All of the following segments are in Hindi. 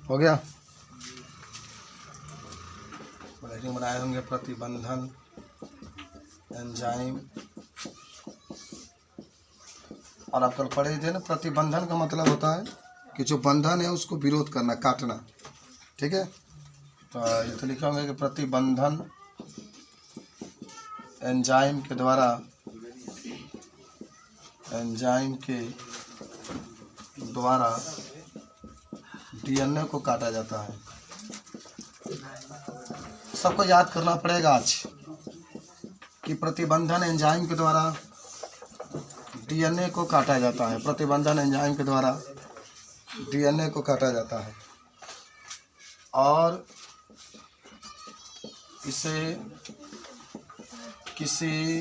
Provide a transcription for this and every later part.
हो गया। हेडिंग बनाए होंगे प्रतिबंधन एंजाइम। और आप कल पढ़े थे ना, प्रतिबंधन का मतलब होता है कि जो बंधन है उसको विरोध करना, काटना। ठीक है, तो ये तो लिखा होंगे कि प्रतिबंधन एंजाइम के द्वारा डीएनए को काटा जाता है। सबको याद करना पड़ेगा आज कि प्रतिबंधन एंजाइम के द्वारा डीएनए को काटा जाता है। प्रतिबंधन एंजाइम के द्वारा डीएनए को काटा जाता है और इसे किसी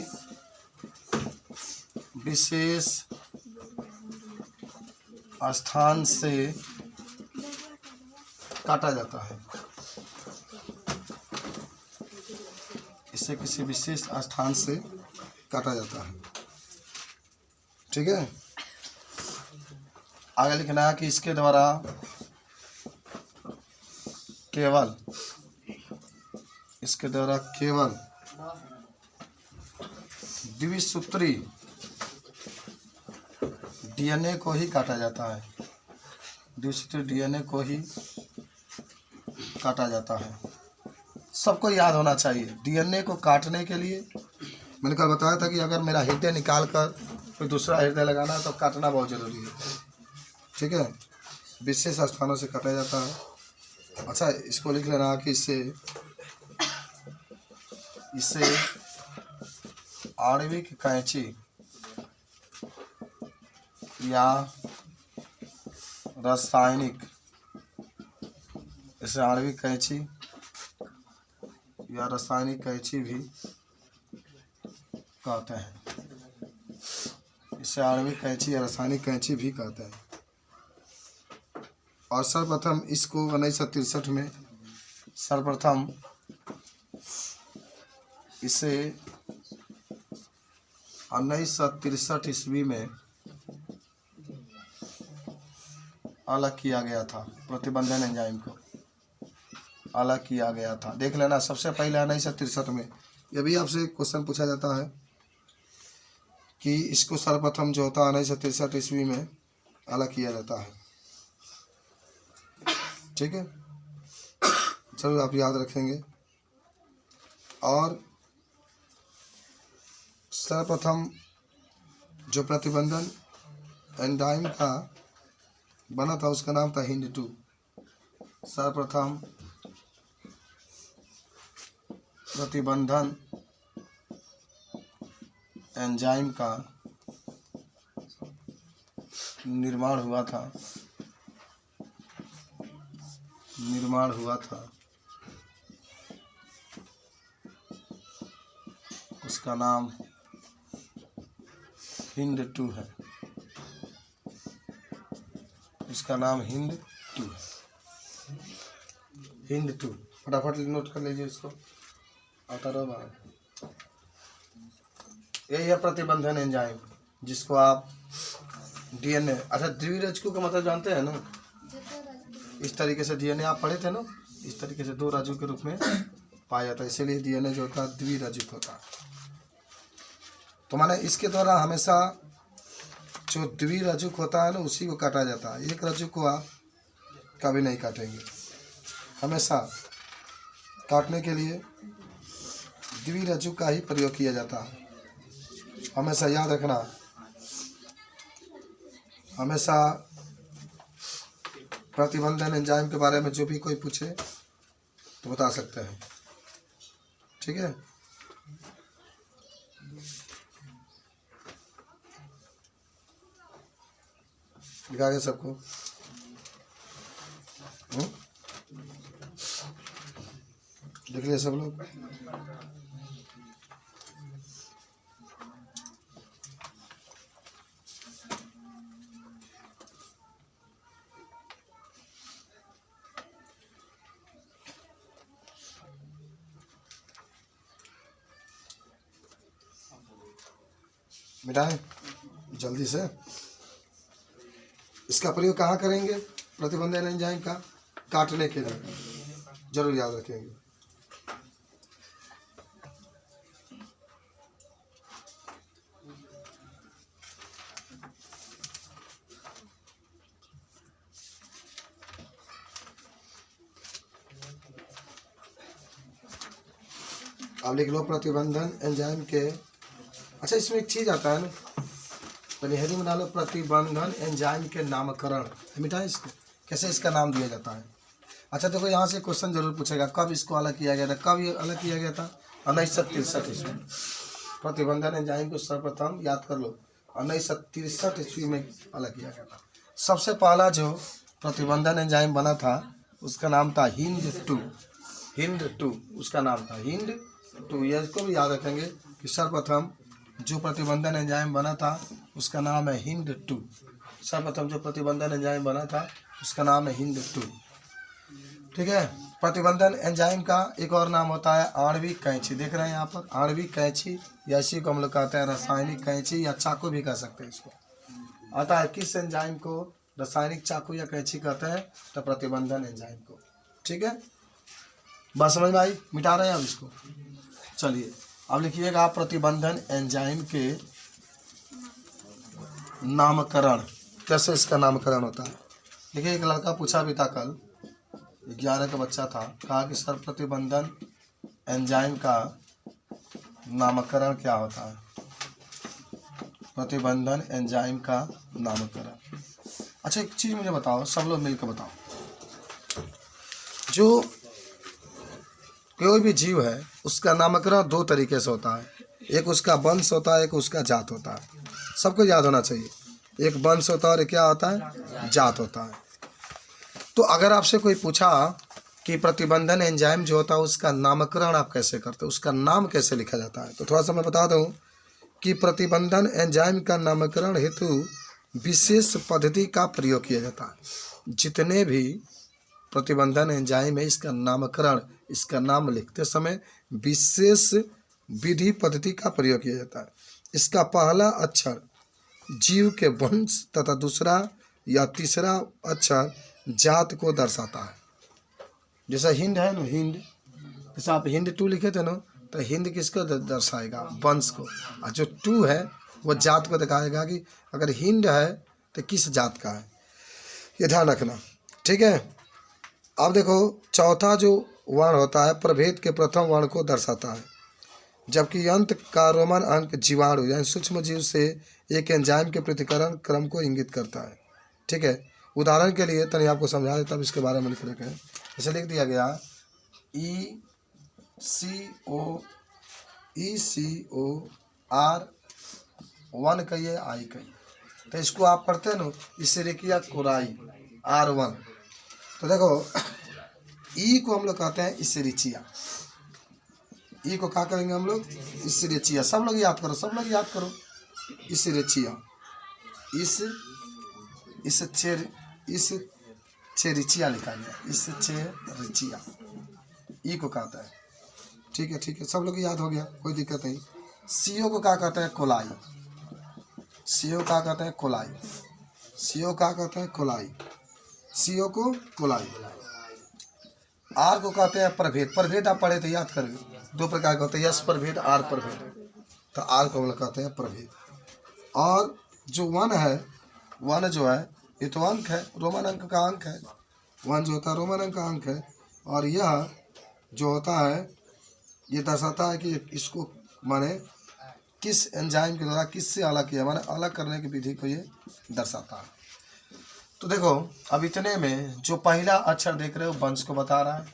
विशेष स्थान से काटा जाता है। इसे किसी विशेष स्थान से काटा जाता है। ठीक है, आगे लिखना है कि इसके द्वारा केवल द्विसूत्री डीएनए को ही काटा जाता है। द्विसूत्री डीएनए को ही काटा जाता है। सबको याद होना चाहिए, डीएनए को काटने के लिए मैंने कल बताया था कि अगर मेरा हृदय निकाल कर कोई दूसरा हृदय लगाना है तो काटना बहुत ज़रूरी है। ठीक है, विशेष स्थानों से काटा जाता है। अच्छा, इसको लिख लेना कि इसे आणविक कैंची या रासायनिक कैंची भी कहते हैं। इसे आणविक कैंची या रासायनिक कैंची भी कहते हैं। और सर्वप्रथम इसको 1963 में इसे 1963 ईस्वी में अलग किया गया था। प्रतिबंधन एंजाइम को अलग किया गया था। देख लेना, सबसे पहले 1963 में। ये भी आपसे क्वेश्चन पूछा जाता है कि इसको सर्वप्रथम जो होता है 1963 ईस्वी में अलग किया जाता है। ठीक है, चलो आप याद रखेंगे। और सर्वप्रथम जो प्रतिबंधन एंजाइम का बना था उसका नाम था हिंड 2। सर्वप्रथम प्रतिबंधन एंजाइम का निर्माण हुआ था उसका नाम हिंड 2 है। उसका नाम हिंड 2 है। हिंड 2 फटाफट नोट कर लीजिए इसको, आता रहो बाहर। यही है प्रतिबंधन एंजाइम, जिसको आप डीएनए। अच्छा, द्विरज्जु का मतलब जानते हैं ना? इस तरीके से डीएनए आप पढ़े थे ना, इस तरीके से 2 रज्जु के रूप में पाया जाता है। इसीलिए डीएनए जो होता है द्विरज्जु होता है। तो माने इसके द्वारा हमेशा जो द्विरज्जु होता है ना उसी को काटा जाता है। एक रज्जु को आप कभी नहीं काटेंगे। हमेशा काटने के लिए द्विरज्जु का ही प्रयोग किया जाता है। हमेशा याद रखना, हमेशा प्रतिबंधन एंजाइम के बारे में जो भी कोई पूछे तो बता सकते हैं। ठीक है, लिखा गया सबको? लिख लिया सब लोग? मिटाएं जल्दी से। इसका प्रयोग कहाँ करेंगे प्रतिबंधन एंजाइम का? काटने के लिए, जरूर याद रखेंगे। अब लिख लो प्रतिबंधन एंजाइम के। अच्छा, इसमें एक चीज आता है ना, पहले हेडिंग बना लो, प्रतिबंधन एंजाइम के नामकरण। मिटाएं इसको, कैसे इसका नाम दिया जाता है। अच्छा देखो, यहाँ से क्वेश्चन जरूर पूछेगा कब इसको अलग किया गया था, कब ये अलग किया गया था। 1963 ईस्वी में प्रतिबंधन एंजाइम को सर्वप्रथम याद कर लो, 1963 ईस्वी में अलग किया गया था। सबसे पहला जो प्रतिबंधन एंजाइम बना था उसका नाम था हिंद 2, उसका नाम था हिंद 2। ये इसको भी याद रखेंगे कि सर्वप्रथम जो प्रतिबंधन एंजाइम बना था उसका नाम है हिंद 2। सर्वप्रथम जो प्रतिबंधन एंजाइम बना था उसका नाम है हिंद 2। ठीक है। प्रतिबंधन एंजाइम का एक और नाम होता है आणविक कैंची। देख रहे हैं यहाँ पर, आणविक कैंची, या इसी को हम लोग कहते हैं रासायनिक कैंची या चाकू भी कह सकते हैं इसको। आता है किस एंजाइम को रासायनिक चाकू या कैंची कहते हैं, तो प्रतिबंधन एंजाइम को। ठीक है, बात समझ में आई। मिटा रहे हैं अब इसको। चलिए अब लिखिएगा प्रतिबंधन एंजाइम के नामकरण, कैसे इसका नामकरण होता है। देखिए, एक लड़का पूछा भी था कल, 11 का बच्चा था, कहा कि सर प्रतिबंधन एंजाइम का नामकरण क्या होता है। प्रतिबंधन एंजाइम का नामकरण। अच्छा एक चीज़ मुझे बताओ, सब लोग मिलकर बताओ, जो कोई भी जीव है उसका नामकरण 2 तरीके से होता है। एक उसका वंश होता है, एक उसका जात होता है। सबको याद होना चाहिए, एक वंश होता है और क्या होता है, जात होता है। तो अगर आपसे कोई पूछा कि प्रतिबंधन एंजाइम जो होता है उसका नामकरण आप कैसे करते हो, उसका नाम कैसे लिखा जाता है, तो थोड़ा सा मैं बता दूं कि प्रतिबंधन एंजाइम का नामकरण हेतु विशेष पद्धति का प्रयोग किया जाता है। जितने भी प्रतिबंधन एंजाइम है इसका नामकरण, इसका नाम लिखते समय विशेष विधि पद्धति का प्रयोग किया जाता है। इसका पहला अक्षर जीव के वंश तथा दूसरा या तीसरा अक्षर जात को दर्शाता है। जैसा हिंद है ना, हिंद, जैसा आप हिंद 2 लिखे थे ना, तो हिंद किसको दर्शाएगा, वंश को, और जो 2 है वो जात को दिखाएगा कि अगर हिंद है तो किस जात का है। ये ध्यान रखना। ठीक है। अब देखो, चौथा जो वर्ण होता है प्रभेद के प्रथम वर्ण को दर्शाता है, जबकि अंत का रोमन अंक जीवाणु यानी सूक्ष्म जीव से एक एंजाइम के पृथक्करण क्रम को इंगित करता है। ठीक है। उदाहरण के लिए तनी आपको समझा देता हूं, इसके बारे में लिख रखे हैं। इसे लिख दिया गया ECOR1 कहिए, आई कहिए, तो इसको आप पढ़ते हैं ना इसेरिकिया कोराई R1। तो देखो ई को हम लोग कहते हैं इसेरिचिया, ई को क्या कहेंगे हम लोग, इसेरिचिया। सब लोग याद करो, सब लोग याद करो, इसेरिचिया, इस चेरिचिया लिखा गया, इस चेरिचिया, ई को कहता है। ठीक है, ठीक है, सब लोग याद हो गया, कोई दिक्कत नहीं। सीओ को क्या कहते हैं, कोलाई, सीओ क्या कहते हैं, कोलाई, सीओ क्या कहते हैं, कोलाई, सीओ को कोलाई। आर को कहते हैं प्रभेद, प्रभेद आप पढ़े थे, याद करेंगे, 2 प्रकार के होते हैं, यस प्रभेद, आर प्रभेद। तो आर को हम लोग कहते हैं प्रभेद। और जो वन है, वन जो है ये तो अंक है, रोमन अंक का अंक है, वन जो होता है रोमन अंक का अंक है। और यह जो होता है ये दर्शाता है कि इसको माने किस एंजाइम के द्वारा किससे अलग किया, माने अलग करने की विधि को ये दर्शाता है। तो देखो अब इतने में जो पहला अक्षर देख रहे हो वंश को बता रहा है,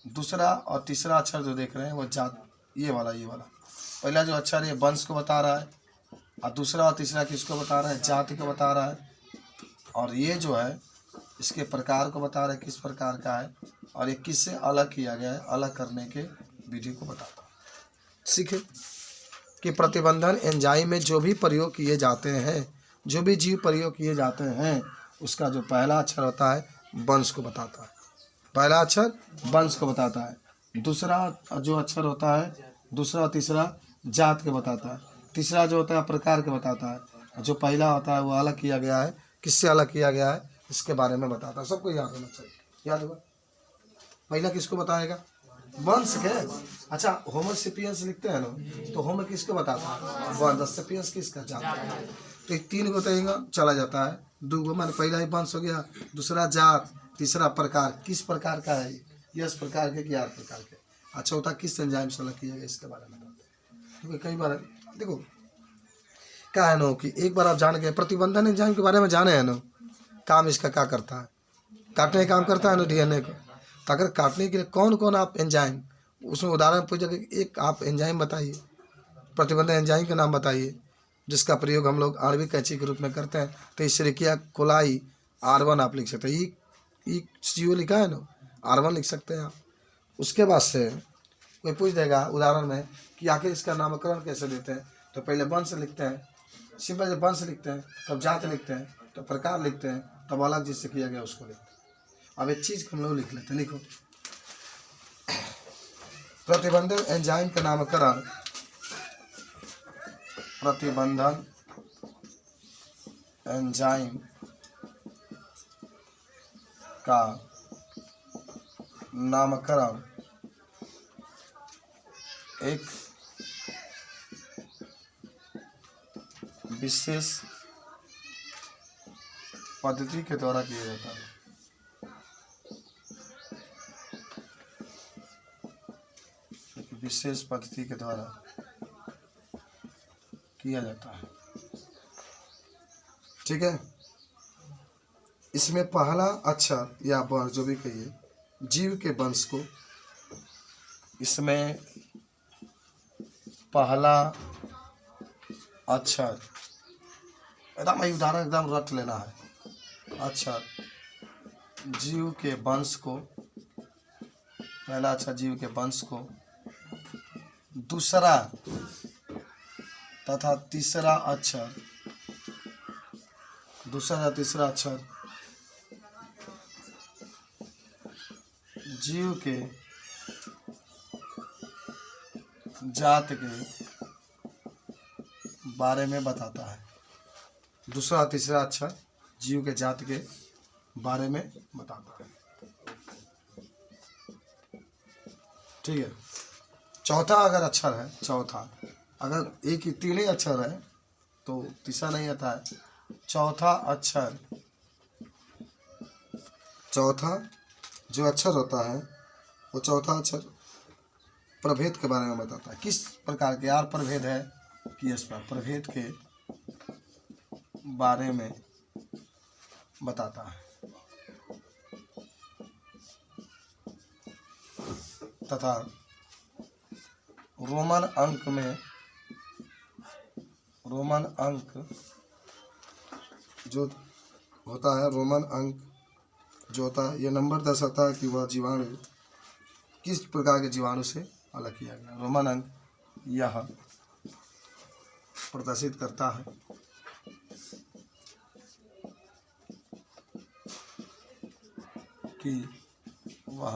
दूसरा और तीसरा अक्षर जो देख रहे हैं वो जात, ये वाला पहला जो अक्षर है वंश को बता रहा है, और दूसरा और तीसरा किसको बता रहा है, जाति को बता रहा है। और ये जो है इसके प्रकार को बता रहा है, किस प्रकार का है, और ये किससे अलग किया गया है, अलग करने के विधि को बताता है। सीखे कि प्रतिबंधन एंजाइम में जो भी प्रयोग किए जाते हैं, जो भी जीव प्रयोग किए जाते हैं, उसका जो पहला अक्षर होता है वंश को बताता है, पहला अक्षर वंश को बताता है। दूसरा जो अक्षर होता है, दूसरा और तीसरा जात को बताता है, तीसरा जो होता है प्रकार के बताता है, जो पहला होता है वो अलग किया गया है, किससे अलग किया गया है इसके बारे में बताता है। सबको याद होना चाहिए, याद होगा। पहला किसको बताएगा? वंश के। अच्छा, होमो सेपियंस लिखते हैं ना, तो होमो किसको बताता है? वंश। सेपियंस किसका? जात। तो 3 को तो चला जाता है। 2 को मैंने पहला ही वंश हो गया, दूसरा जात, तीसरा प्रकार। किस प्रकार का है? यस प्रकार के कि आर प्रकार के। अच्छा, चौथा किस एंजाइम से अलग किया गया, इसके बारे में क्योंकि कई बार देखो क्या है ना कि एक बार आप जान गए प्रतिबंधन एंजाइम के बारे में, जाने हैं ना काम इसका क्या करता है, काटने का काम करता है ना डीएनए को। तो अगर काटने के लिए कौन कौन आप एंजाइम, उसमें उदाहरण पूछा कि एक आप एंजाइम बताइए, प्रतिबंधन एंजाइम के नाम बताइए जिसका प्रयोग हम लोग आणविक कैंची के रूप में करते हैं। तो इशरिकिया कोलाई R1 आप लिख सकते हैं। ई CO लिखा है ना, R1 लिख सकते हैं आप। उसके बाद से कोई पूछ देगा उदाहरण में कि आखिर इसका नामकरण कैसे देते हैं, तो पहले वंश लिखते हैं, सिंपल से वंश लिखते हैं, तब जात लिखते हैं, तो प्रकार लिखते हैं, तब अलग जिससे किया गया उसको लिखते हैं। अब एक चीज़ हम लोग लिख लेते हैं, लिखो प्रतिबंधन एंजाइम का नामकरण। प्रतिबंधन एंजाइम का नामकरण एक विशेष पद्धति के द्वारा किया जाता है। एक विशेष पद्धति के द्वारा किया जाता है। ठीक है। इसमें पहला अक्षर या वर्ण जो भी कहिए, जीव के वंश को, इसमें पहला अक्षर, एकदम उदाहरण एकदम रट लेना है। अक्षर जीव के वंश को, पहला अक्षर जीव के वंश को, दूसरा तथा तीसरा अक्षर, दूसरा या तीसरा अक्षर जीव के जात के बारे में बताता है। दूसरा और तीसरा अक्षर जीव के जात के बारे में बताता है। ठीक है। चौथा अगर अक्षर है, चौथा अगर एक ही 3 ही अक्षर है तो तीसरा नहीं आता है। चौथा अक्षर, चौथा जो अक्षर होता है वो चौथा अक्षर प्रभेद के बारे में बताता है। किस प्रकार के आर प्रभेद है कि इस प्रभेद के बारे में बताता है। तथा रोमन अंक में, रोमन अंक जो होता है, रोमन अंक जो होता है, यह नंबर दर्शाता है कि वह जीवाणु किस प्रकार के जीवाणु से अलग किया गया। रोमन अंक यह प्रदर्शित करता है कि वह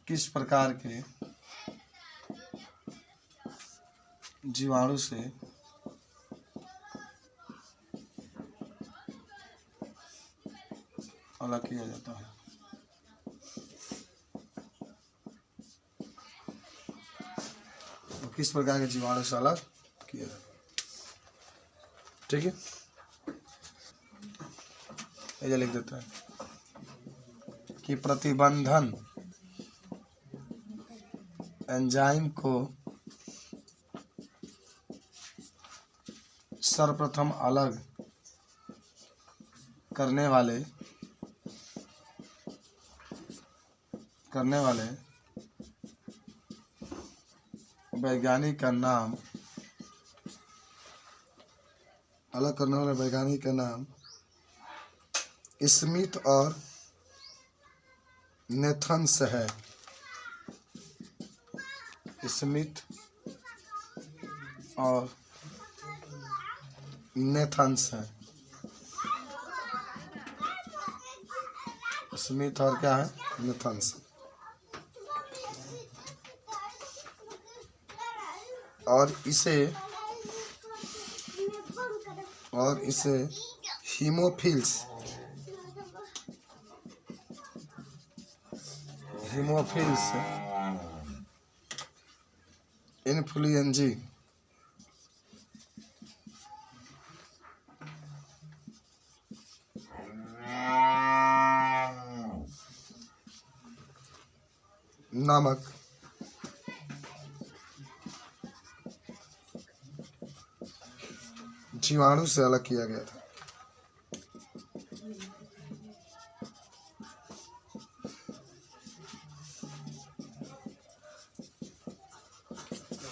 किस प्रकार के जीवाणु से अलग किया जाता है। तो किस प्रकार के जीवाणु से अलग किया जाता है। ठीक है, ये लिख देता है कि प्रतिबंधन एंजाइम को सर्वप्रथम अलग करने वाले वैज्ञानिक का नाम, अलग करने वाले वैज्ञानिक का नाम स्मिथ और नेथन्स है। स्मिथ और नेथन्स है। स्मिथ और क्या है? नेथन्स। और इसे हीमोफिल्स हीमोफिल्स इन्फ्लुएंजी नामक जीवाणु से अलग किया गया था।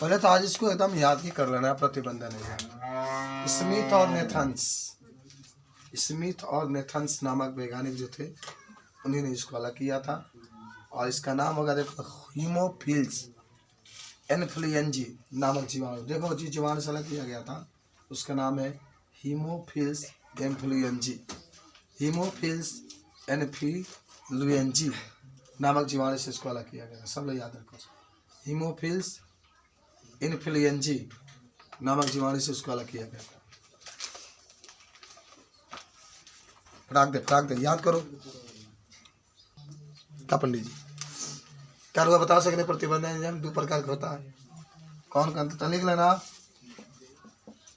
पहले तो आज इसको एकदम याद ही कर लेना है, प्रतिबंधन एंजाइम। स्मिथ और नेथन्स नामक वैज्ञानिक जो थे उन्हीं ने इसको अलग किया था और इसका नाम होगा देखो हीमोफिल्स इन्फ्लुएंजी नामक जीवाणु। देखो जिस जीवाणु से अलग किया गया था उसका नाम है हीमोफिल्स इन्फ्लुएंजी। हीमोफिल्स इन्फ्लुएंजी नामक जीवाणु से इसको अलग किया गया। सब लोग याद रखो, हीमोफिल्स इन्फ्लुएंजी नामक जीवाणु से उसको अलग किया गया। फटाक दे याद करो। क्या पंडित जी क्या हुआ बता सकते? प्रतिबंधन एंजाइम दो प्रकार का होता है। कौन कौन? तो लिख लेना,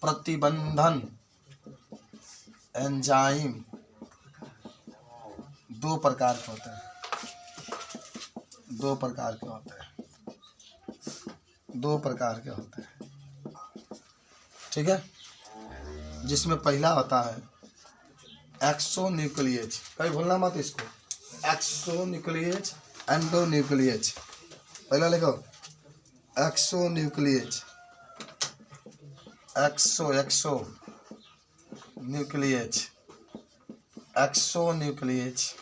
प्रतिबंधन एंजाइम दो प्रकार के होते हैं। दो प्रकार के होते हैं, ठीक है। जिसमें पहला होता है एक्सोन्यूक्लियेज, कहीं भूलना मत इसको। एक्सोन्यूक्लियेज, एंडोन्यूक्लियेज। पहला लिखो एक्सोन्यूक्लियेज, एक्सोन्यूक्लियेज।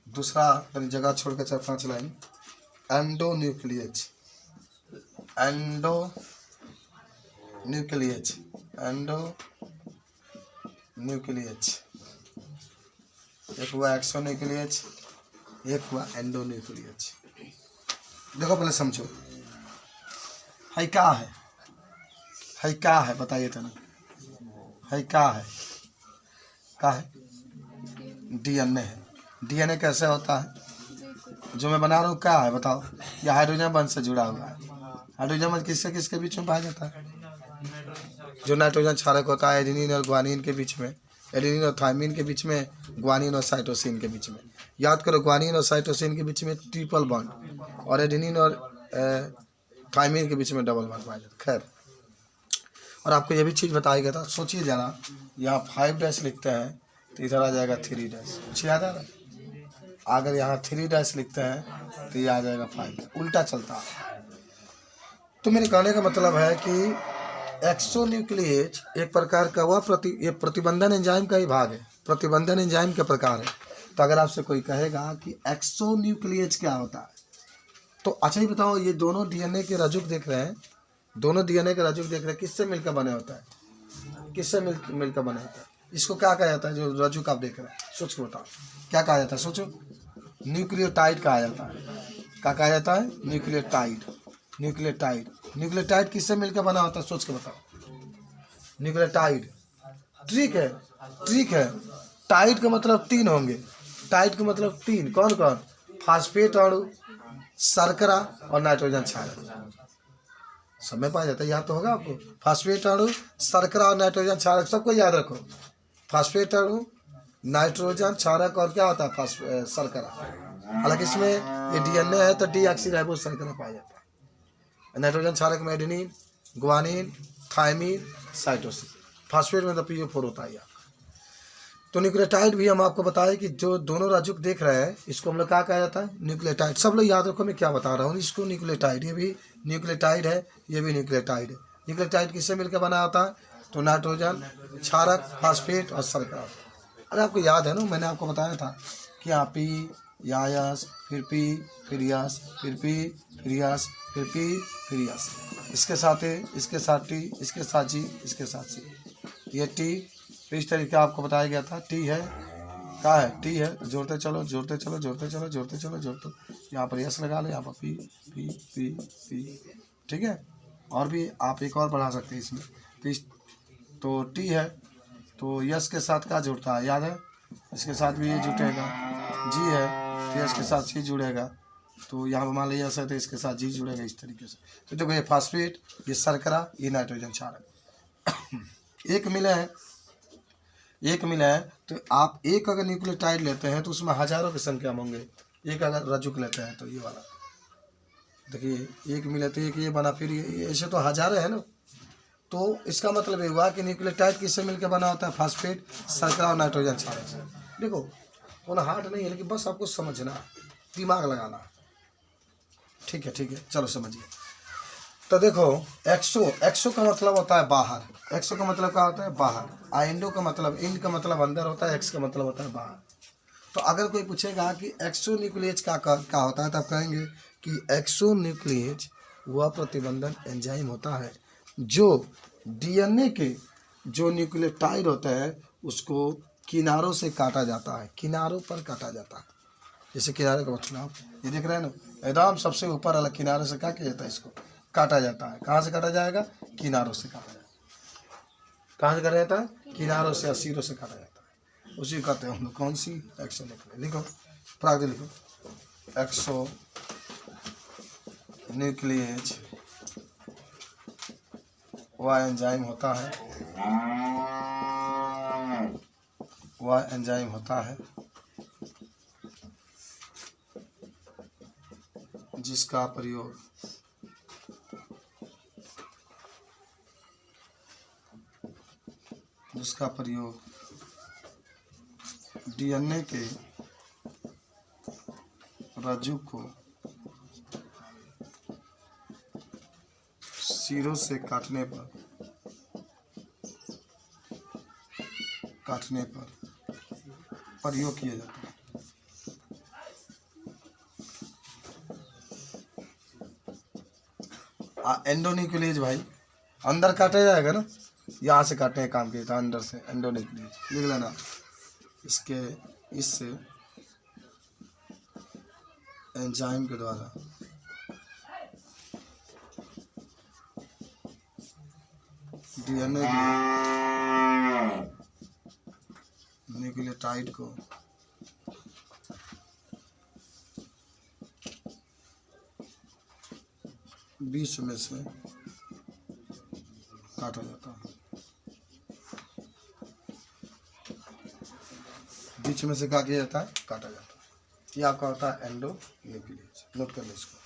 दूसरा जगह छोड़ के 4-5 लाइन, एंडोन्यूक्लियेज। एक हुआ एक्सोन्यूक्लियेज, एक हुआ एंडोन्यूक्लियेज। देखो पहले समझो, है क्या है बताइए तो ना, है क्या है? डीएनए है। डीएनए कैसे होता है? जो मैं बना रहा हूँ क्या है बताओ? यह हाइड्रोजन बंध से जुड़ा हुआ है। हाइड्रोजन बंध किससे किसके बीच में पाया जाता है? जो नाइट्रोजन क्षारक होता है एडेनिन और ग्वानिन के बीच में, एडेनिन और थायमिन के बीच में, ग्वानिन और साइटोसिन के बीच में। याद करो, ग्वानिन और साइटोसिन के बीच में ट्रिपल बॉन्ड और एडेनिन और थायमिन के बीच में डबल बॉन्ड पाया जाता है। खैर, और आपको ये भी चीज़ बताया गया था, सोचिए जरा, यहाँ 5 लिखते हैं तो इधर आ जाएगा 3 कुछ याद आ रहा है? अगर यहाँ 3 लिखते हैं तो ये आ जाएगा 5, उल्टा चलता है। तो मेरे कहने का मतलब है कि एक्सोन्यूक्लियेज एक प्रकार का हुआ ये प्रतिबंधन एंजाइम का ही भाग है, प्रतिबंधन एंजाइम के प्रकार है। तो अगर आपसे कोई कहेगा कि एक्सोन्यूक्लियेज क्या होता है तो अच्छा ही बताओ, ये दोनों डीएनए के रज्जुक देख रहे हैं, किससे मिलकर बने होता है? किससे मिलकर बने होता है? इसको क्या कहा जाता है? जो रज्जुक आप देख रहे हैं, सोच के बताओ क्या कहा जाता है? सोचो, न्यूक्लियोटाइड कहा जाता है। क्या कहा जाता है? न्यूक्लियोटाइड किससे मिलकर बना होता है? सोच के बताओ। न्यूक्लियोटाइड, ट्रिक है। टाइड का मतलब 3 होंगे। टाइड का मतलब 3, कौन? फास्फेट अणु, शर्करा और नाइट्रोजन क्षारक। सब में पाया जाता है, याद तो होगा आपको। फास्फेट अणु, शर्करा और नाइट्रोजन क्षारक, सबको याद रखो। फास्फेट अणु, नाइट्रोजन क्षारक और क्या होता है? शर्करा। हालांकि इसमें ये डीएनए है तो डीऑक्सीराइबोस शर्करा पाया जाता है। नाइट्रोजन क्षारक में adenine, guanine, thymine, cytosine. Phosphate में तो PO4 होता है। तो न्यूक्लियोटाइड भी हम आपको बताएं कि जो दोनों रज्जुक देख रहे हैं इसको हम लोग क्या कहा जाता है? न्यूक्लियोटाइड। सब लोग याद रखो मैं क्या बता रहा हूँ। इसको न्यूक्लियोटाइड, ये भी न्यूक्लियोटाइड है, ये भी न्यूक्लियोटाइड है। न्यूक्लियोटाइड किससे मिलकर बना होता है? तो नाइट्रोजन क्षारक, फास्फेट और शर्करा। अरे आपको याद है ना, मैंने आपको बताया था कि यहाँ P, यस, फिर P, फिर यस, फिर P, फिर यस, फिर P, फिर यस। इसके साथ T, इसके साथ G, इसके साथ C। ये T इस तरीके आपको बताया गया था। T है, क्या है? T है, जोड़ते चलो। यहाँ पर यस लगा लो, यहाँ पर P, ठीक है। और भी आप एक और बढ़ा सकते हैं इसमें। तो T है तो यस के साथ क्या जुड़ता है? याद है? इसके साथ भी ये जुटेगा। G है तो इसके साथ सी जुड़ेगा, तो यहाँ पर मान लीजिए ऐसा, तो इसके साथ जी जुड़ेगा इस तरीके से। तो देखो ये फास्फेट, ये शर्करा, ये नाइट्रोजन क्षारक एक मिला है, एक मिला है। तो आप एक अगर न्यूक्लियोटाइड लेते हैं तो उसमें हजारों की संख्या में होंगे। एक अगर रजुक लेते हैं तो ये वाला देखिए, एक मिला तो एक ये बना, फिर ये ऐसे तो हजारों है ना। तो इसका मतलब ये हुआ कि न्यूक्लियोटाइड किससे मिलकर बना होता है? फास्फेट, शर्करा और नाइट्रोजन क्षारक से। देखो उन्हें हार्ड नहीं है, लेकिन बस आपको समझना, दिमाग लगाना। ठीक है, ठीक है, चलो समझिए। तो देखो एक्सो का मतलब होता है बाहर। एक्सो का मतलब क्या होता है? बाहर। एंडो का मतलब, इंड का मतलब अंदर होता है, एक्स का मतलब होता है बाहर। तो अगर कोई पूछेगा कि एक्सोन्यूक्लियेज क्या होता है, तब कहेंगे कि एक्सोन्यूक्लियेज वह प्रतिबंधन एंजाइम होता है जो डीएनए के जो न्यूक्लियोटाइड होता है उसको किनारों से काटा जाता है, किनारों पर काटा जाता है। जैसे किनारे का मतलब ये देख रहे हैं ना, एकदम सबसे ऊपर वाला किनारे से क्या किया जाता है? इसको काटा जाता है। कहाँ से काटा जाएगा? किनारों से काटा जाएगा। कहाँ से काटा जाता है? किनारों से, सिरों से काटा जाता है। उसी कहते हैं हम लोग कौन सी? एक्सोन्यूक्लियेज। लिखो, प्राग लिखो, एक्सोन्यूक्लियेज वह एंजाइम होता है, वह एंजाइम होता है जिसका प्रयोग डीएनए के रज्जु को सिरों से काटने पर प्रयोग किया जाता है। एंडोन्यूक्लियेज भाई अंदर काटा जाएगा ना, यहाँ से काटने का काम किया था, अंदर से एंडोन्यूक्लियेज लिख लेना। इसके इससे एंजाइम के द्वारा डीएनए के न्यूक्लियोटाइड को बीच में से काटा जाता है। बीच में से क्या किया जाता है? काटा जाता है। ये आपका होता है एंडोन्यूक्लियेज। नोट कर लो इसको।